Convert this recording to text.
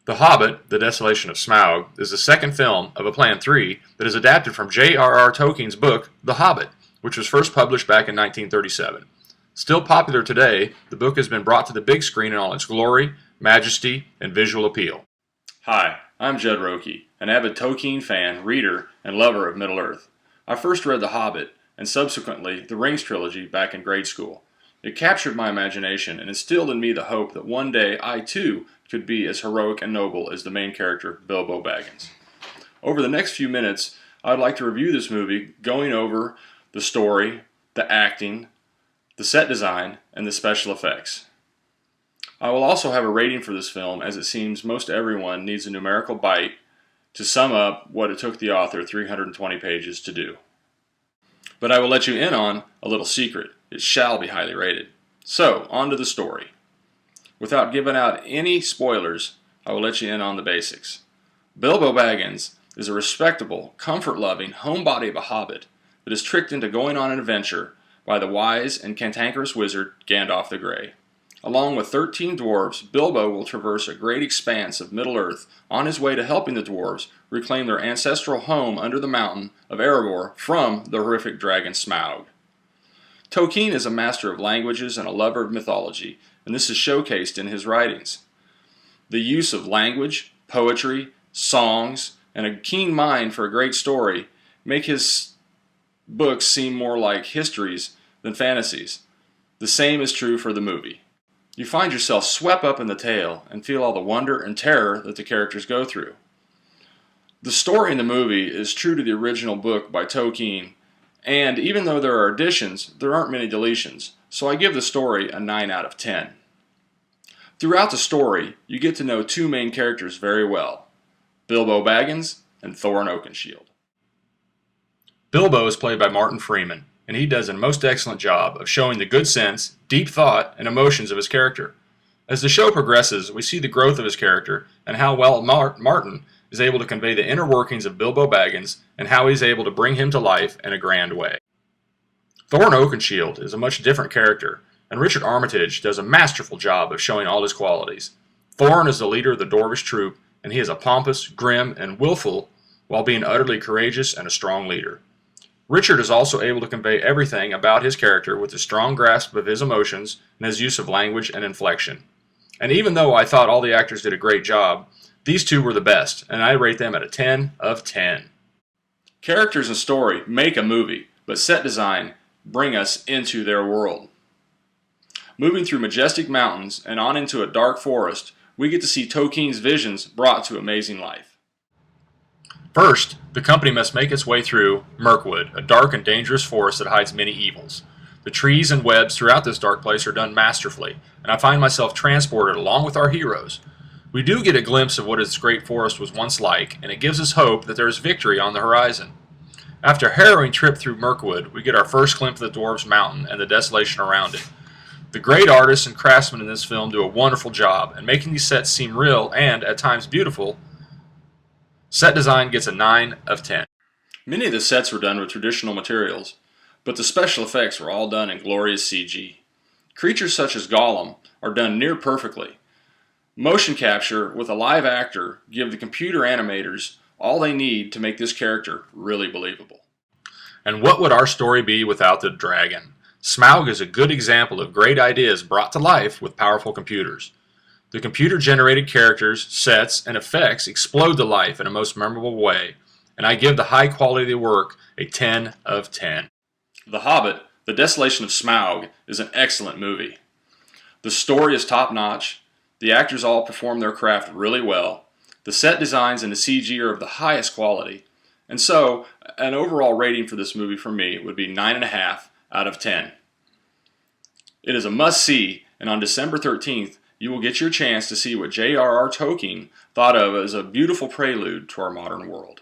The Hobbit, The Desolation of Smaug, is the second film of a planned three that is adapted from J.R.R. Tolkien's book, The Hobbit, which was first published back in 1937. Still popular today, the book has been brought to the big screen in all its glory, majesty, and visual appeal. Hi, I'm Judd Rokey, an avid Tolkien fan, reader, and lover of Middle-earth. I first read The Hobbit, and subsequently the Rings trilogy back in grade school. It captured my imagination and instilled in me the hope that one day I too could be as heroic and noble as the main character, Bilbo Baggins. Over the next few minutes, I'd like to review this movie, going over the story, the acting, the set design, and the special effects. I will also have a rating for this film, as it seems most everyone needs a numerical bite to sum up what it took the author 320 pages to do. But I will let you in on a little secret. It shall be highly rated. So, on to the story. Without giving out any spoilers, I will let you in on the basics. Bilbo Baggins is a respectable, comfort-loving homebody of a hobbit that is tricked into going on an adventure by the wise and cantankerous wizard Gandalf the Grey. Along with 13 dwarves, Bilbo will traverse a great expanse of Middle-earth on his way to helping the dwarves reclaim their ancestral home under the mountain of Erebor from the horrific dragon Smaug. Tolkien is a master of languages and a lover of mythology, and this is showcased in his writings. The use of language, poetry, songs, and a keen mind for a great story make his books seem more like histories than fantasies. The same is true for the movie. You find yourself swept up in the tale and feel all the wonder and terror that the characters go through. The story in the movie is true to the original book by Tolkien, and even though there are additions, there aren't many deletions, so I give the story a 9 out of 10. Throughout the story, you get to know two main characters very well, Bilbo Baggins and Thorin Oakenshield. Bilbo is played by Martin Freeman, and he does a most excellent job of showing the good sense, deep thought, and emotions of his character. As the show progresses, we see the growth of his character and how well Martin is able to convey the inner workings of Bilbo Baggins and how he's able to bring him to life in a grand way. Thorin Oakenshield is a much different character, and Richard Armitage does a masterful job of showing all his qualities. Thorin is the leader of the Dwarvish troop, and he is a pompous, grim, and willful, while being utterly courageous and a strong leader. Richard is also able to convey everything about his character with a strong grasp of his emotions and his use of language and inflection. And even though I thought all the actors did a great job, these two were the best, and I rate them at a 10 of 10. Characters and story make a movie, but set design bring us into their world. Moving through majestic mountains and on into a dark forest, we get to see Tolkien's visions brought to amazing life. First, the company must make its way through Mirkwood, a dark and dangerous forest that hides many evils. The trees and webs throughout this dark place are done masterfully, and I find myself transported along with our heroes. We do get a glimpse of what this great forest was once like, and it gives us hope that there is victory on the horizon. After a harrowing trip through Mirkwood, we get our first glimpse of the Dwarves' Mountain and the desolation around it. The great artists and craftsmen in this film do a wonderful job in making these sets seem real and, at times, beautiful. Set design gets a 9 of 10. Many of the sets were done with traditional materials, but the special effects were all done in glorious CG. Creatures such as Gollum are done near perfectly. Motion capture with a live actor give the computer animators all they need to make this character really believable. And what would our story be without the dragon? Smaug is a good example of great ideas brought to life with powerful computers. The computer-generated characters, sets, and effects explode to life in a most memorable way, and I give the high quality of the work a 10 of 10. The Hobbit, The Desolation of Smaug, is an excellent movie. The story is top-notch, the actors all perform their craft really well, the set designs and the CG are of the highest quality, and so an overall rating for this movie from me would be 9.5 out of 10. It is a must-see, and on December 13th, you will get your chance to see what J.R.R. Tolkien thought of as a beautiful prelude to our modern world.